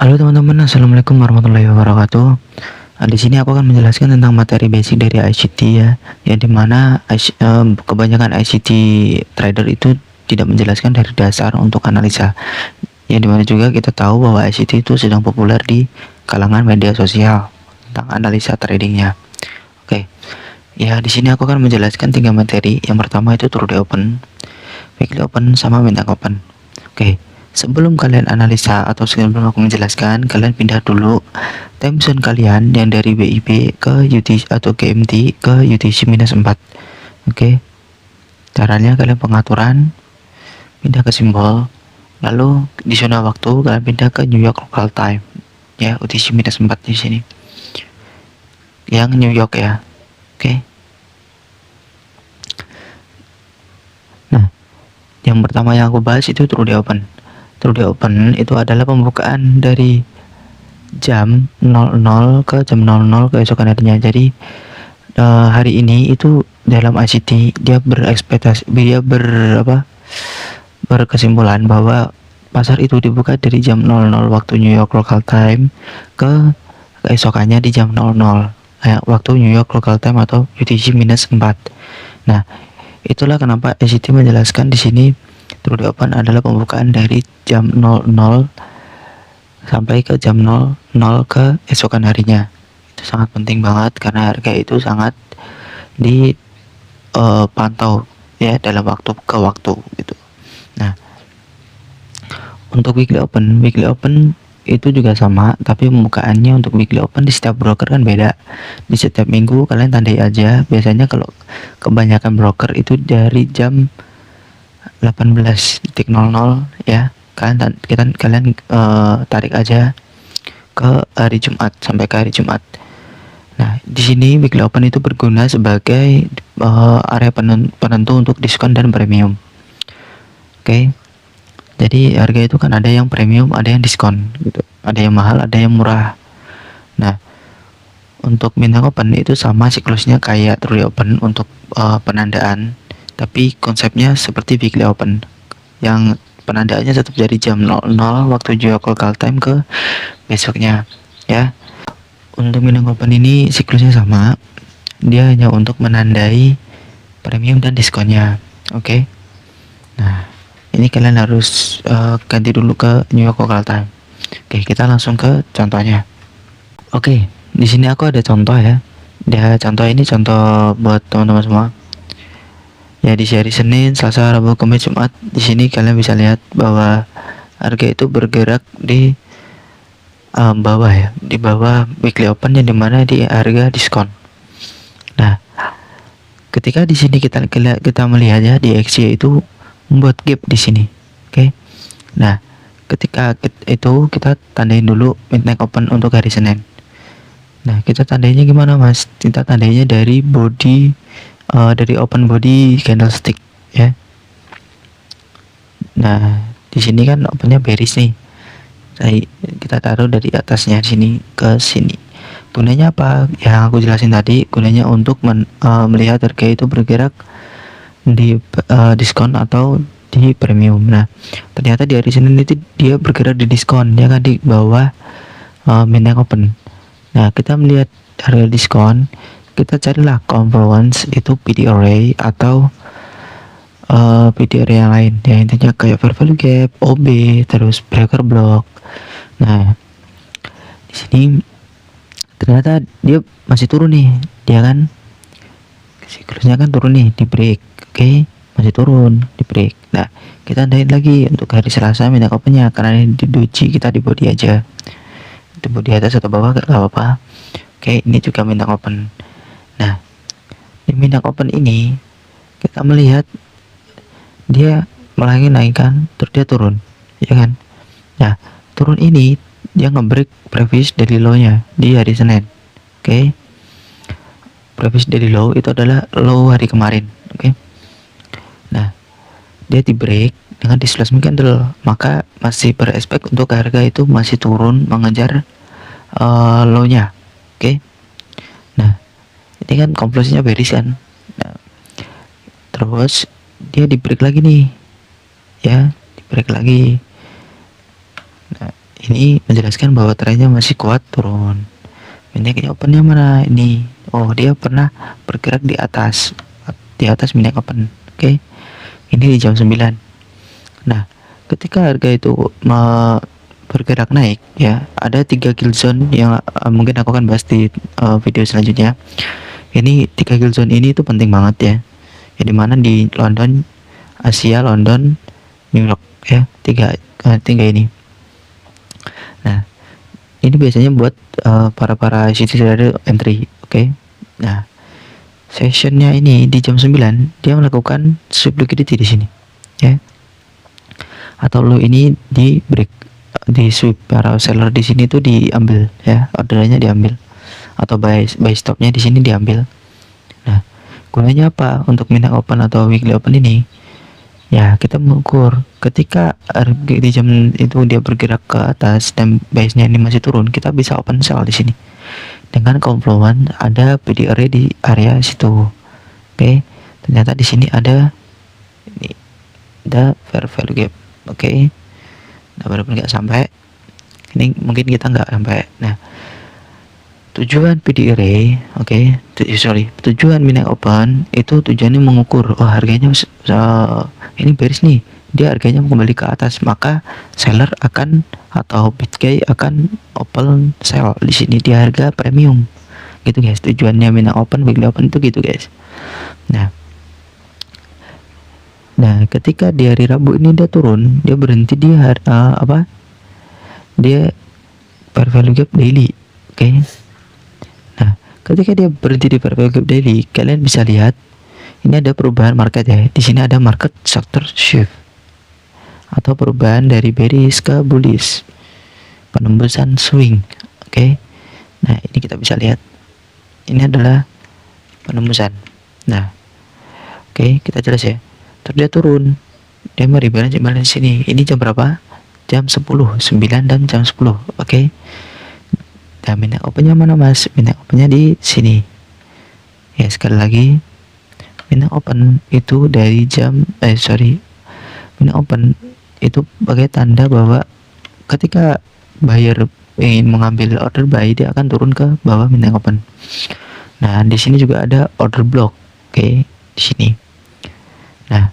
Halo teman-teman, assalamualaikum warahmatullahi wabarakatuh. Di sini aku akan menjelaskan tentang materi basic dari ICT ya, yang dimana kebanyakan ICT trader itu tidak menjelaskan dari dasar untuk analisa. Yang dimana juga kita tahu bahwa ICT itu sedang populer di kalangan media sosial tentang analisa tradingnya. Oke, ya di sini aku akan menjelaskan tiga materi. Yang pertama itu true day open, weekly open, sama midnight open. Oke, sebelum kalian analisa atau sebelum aku menjelaskan, kalian pindah dulu time zone kalian yang dari WIB ke UTC atau GMT ke UTC minus 4. Oke, caranya kalian pengaturan, pindah ke simbol, lalu di zona waktu kalian pindah ke New York local time ya, UTC minus 4 di sini yang New York ya. Oke, nah yang pertama yang aku bahas itu true day open. True day open itu adalah pembukaan dari jam 00 ke jam 00 keesokan harinya. Jadi hari ini itu dalam ICT dia berkesimpulan bahwa pasar itu dibuka dari jam 00 waktu New York local time ke keesokannya di jam 00 waktu New York local time atau UTC minus 4. Nah, itulah kenapa ICT menjelaskan di sini true day open adalah pembukaan dari jam 00 sampai ke jam 00 keesokan harinya. Itu sangat penting banget karena harga itu sangat dipantau ya dalam waktu ke waktu gitu. Nah, untuk weekly open itu juga sama, tapi pembukaannya untuk weekly open di setiap broker kan beda. Di setiap minggu kalian tandai aja. Biasanya kalau kebanyakan broker itu dari jam 18.00 ya. Kalian tarik aja ke hari Jumat sampai ke hari Jumat. Nah, di sini weekly open itu berguna sebagai area penentu untuk diskon dan premium. Oke. Jadi harga itu kan ada yang premium, ada yang diskon gitu. Ada yang mahal, ada yang murah. Nah, untuk midnight open itu sama siklusnya kayak true day open untuk penandaan, tapi konsepnya seperti weekly open. Yang penandaannya tetap dari jam 00 waktu New York local time ke besoknya ya. Untuk midnight open ini siklusnya sama. Dia hanya untuk menandai premium dan diskonnya. Oke. Nah, ini kalian harus ganti dulu ke New York local time. Oke, kita langsung ke contohnya. Oke, di sini aku ada contoh ya. Contoh ini contoh buat teman-teman semua. Ya, di hari Senin, Selasa, Rabu, Kamis, Jumat. Di sini kalian bisa lihat bahwa harga itu bergerak di bawah ya, di bawah weekly open yang dimana di harga diskon. Nah, ketika di sini kita melihat ya di XY itu membuat gap di sini. Oke. Nah, ketika itu kita tandain dulu midnight open untuk hari Senin. Nah, kita tandainya gimana, Mas? Kita tandainya dari body dari open body candlestick ya. Nah, di sini kan opennya bearish nih. Kita taruh dari atasnya sini ke sini. Gunanya apa? Yang aku jelasin tadi, gunanya untuk melihat harga itu bergerak di diskon atau di premium. Nah, ternyata di hari Senin itu dia bergerak di diskon, ya kan, di bawah midnight open. Nah, kita melihat harga diskon, kita carilah confluence itu PD array atau PD array yang lain. Ya, intinya kayak fair value gap, OB, terus breaker block. Nah, di sini ternyata dia masih turun nih, dia kan siklusnya kan turun nih di break. Oke, masih turun di break. Nah, kita tandain lagi untuk hari Selasa midnight opennya, karena ini di doji kita di body aja, di body atas atau bawah gak apa-apa. Oke, ini juga midnight open. Nah, di midnight open ini kita melihat dia melangin naikkan, terus dia turun, ya kan. Nah, turun ini dia ngebreak previous dari low-nya di hari Senin. Oke. Previous dari low itu adalah low hari kemarin. Oke. Nah, dia di break dengan displacement candle, maka masih berespek untuk harga itu masih turun mengejar low-nya. Oke. Nah, ini kan konklusinya bearish kan. Nah, terus dia di break lagi nih. Ya, di break lagi. Nah, ini menjelaskan bahwa trennya masih kuat turun. Minyak opennya mana ini? Oh, dia pernah bergerak di atas minyak open. Oke. Ini di jam 9. Nah, ketika harga itu bergerak naik ya, ada 3 kill zone yang mungkin aku akan bahas di video selanjutnya. Ini 3 kill zone ini tuh penting banget ya. Ya dimana di London, Asia, London, New York ya, tiga ini. Nah, ini biasanya buat para ICT trader entry, oke. Nah, sessionnya ini di jam 9 dia melakukan sweep liquidity di sini ya, atau lo ini di break, di sweep. Para seller di sini tuh diambil ya, orderannya diambil, atau buy stopnya di sini diambil. Nah, gunanya apa untuk minyak open atau weekly open ini? Ya, kita mengukur ketika di jam itu dia bergerak ke atas dan base-nya ini masih turun, kita bisa open sell di sini dengan komproman ada PDR di area situ. Oke, ternyata di sini ada ini, ada fair value gap. Oke, nah walaupun nggak sampai, ini mungkin kita nggak sampai. Nah, tujuan PDR, tujuan minyak open itu tujuannya mengukur, oh harganya ini bearish nih, dia harganya kembali ke atas, maka seller akan atau bid guy akan open sell di sini di harga premium gitu guys. Tujuannya minyak open, weekly open itu gitu guys. Nah, ketika di hari Rabu ini dia turun, dia berhenti di dia fair value gap daily, oke. Nah, ketika dia berhenti di fair value gap daily, kalian bisa lihat ini ada perubahan market ya. Di sini ada market sector shift atau perubahan dari bearish ke bullish, penembusan swing, oke. Nah, ini kita bisa lihat ini adalah penembusan. Nah, oke, kita jelas ya. Terus dia turun, dia merebalance di sini. Ini jam berapa? Jam 10, 9 dan jam 10, oke. Nah, minyak opennya mana mas? Minyak opennya di sini ya. Sekali lagi, minyak open itu dari jam minyak open itu sebagai tanda bahwa ketika buyer ingin mengambil order buy, dia akan turun ke bawah minyak open. Nah, di sini juga ada order block, oke, di sini. Nah,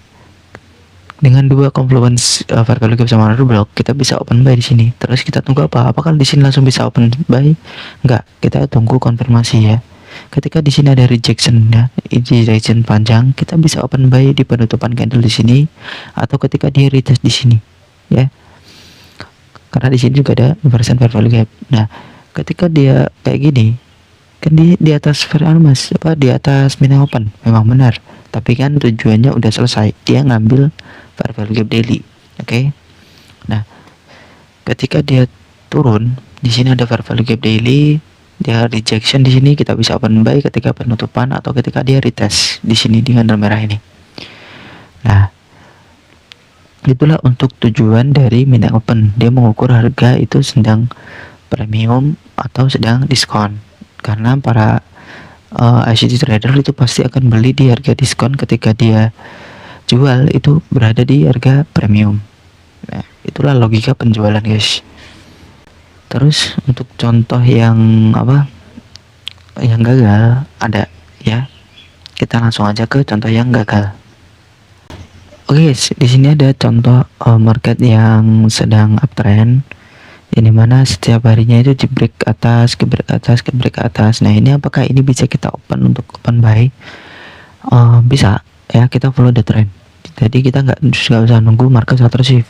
dengan dua confluence fair value gap sama order block, kita bisa open buy di sini. Terus kita tunggu apa? Apakah di sini langsung bisa open buy? Enggak, kita tunggu konfirmasi ya. Ketika di sini ada rejection ya, rejection panjang, kita bisa open buy di penutupan candle di sini, atau ketika dia retest di sini ya. Karena di sini juga ada inversion fair value gap. Nah, ketika dia kayak gini, kan di atas di atas minyak open, memang benar. Tapi kan tujuannya udah selesai, dia ngambil fair value gap daily, oke. Nah, ketika dia turun, di sini ada fair value gap daily, dia rejection di sini, kita bisa open buy ketika penutupan atau ketika dia retest di sini dengan candle merah ini. Nah, itulah untuk tujuan dari minyak open. Dia mengukur harga itu sedang premium atau sedang diskon. Karena para ICT trader itu pasti akan beli di harga diskon, ketika dia jual itu berada di harga premium. Nah, itulah logika penjualan guys. Terus untuk contoh yang yang gagal ada ya. Kita langsung aja ke contoh yang gagal. Oke guys, di sini ada contoh market yang sedang uptrend, ini mana setiap harinya itu break ke atas, ke atas. Nah, ini apakah ini bisa kita open untuk open buy? Bisa ya, kita follow the trend. Jadi kita nggak usah nunggu market satu shift.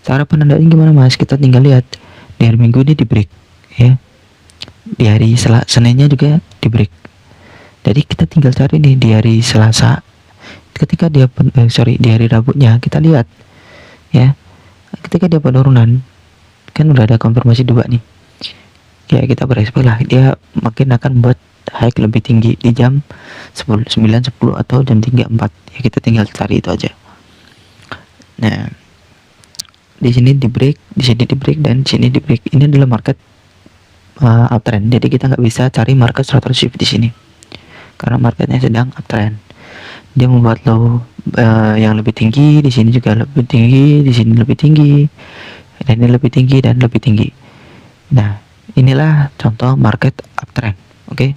Cara penandanya gimana mas? Kita tinggal lihat di hari Minggu ini di break ya, di hari Seninnya juga di break. Jadi kita tinggal cari nih di hari Selasa, ketika dia di hari Rabunya kita lihat ya, ketika dia penurunan kan udah ada konfirmasi dua nih ya, kita berespek lah dia makin akan buat high lebih tinggi di jam 9, 10 atau jam 3, 4 ya. Kita tinggal cari itu aja. Nah, di sini di break, di sini di break, dan di sini di break. Ini adalah market uptrend. Jadi kita nggak bisa cari market structure shift di sini karena marketnya sedang uptrend. Dia membuat low yang lebih tinggi, di sini juga lebih tinggi, di sini lebih tinggi, dan ini lebih tinggi dan lebih tinggi. Nah, inilah contoh market uptrend. Oke.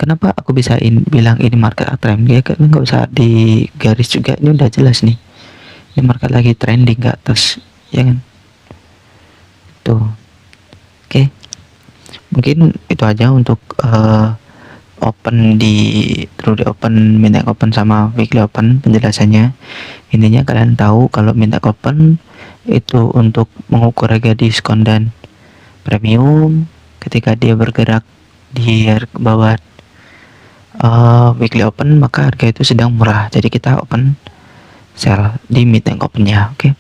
Kenapa aku bisa bilang ini market uptrend? Ya kan nggak usah digaris juga, ini udah jelas nih. Ini market lagi trending ke atas, ya kan? Tuh. Oke. Mungkin itu aja untuk open di true day open, midnight open sama weekly open penjelasannya. Intinya kalian tahu kalau midnight open itu untuk mengukur harga diskon dan premium. Ketika dia bergerak di bawah weekly open, maka harga itu sedang murah, jadi kita open sell di midnight opennya. Oke.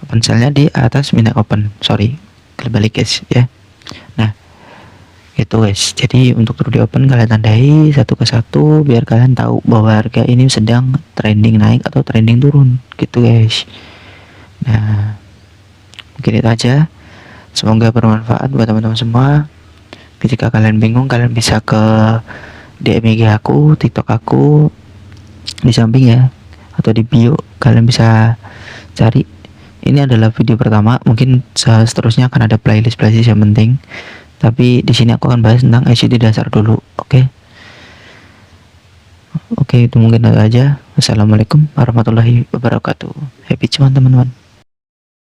Open sellnya di atas midnight open, sorry kebalik guys ya. Nah itu guys, jadi untuk true day open kalian tandai satu ke satu biar kalian tahu bahwa harga ini sedang trending naik atau trending turun gitu guys. Nah mungkin itu aja, semoga bermanfaat buat teman-teman semua. Jika kalian bingung, kalian bisa ke DM IG aku, TikTok aku di samping ya, atau di bio kalian bisa cari. Ini adalah video pertama, mungkin seterusnya akan ada playlist yang penting. Tapi di sini aku akan bahas tentang ICT dasar dulu. Oke. Oke, itu mungkin aja. Wassalamualaikum warahmatullahi wabarakatuh. Happy cuan teman-teman.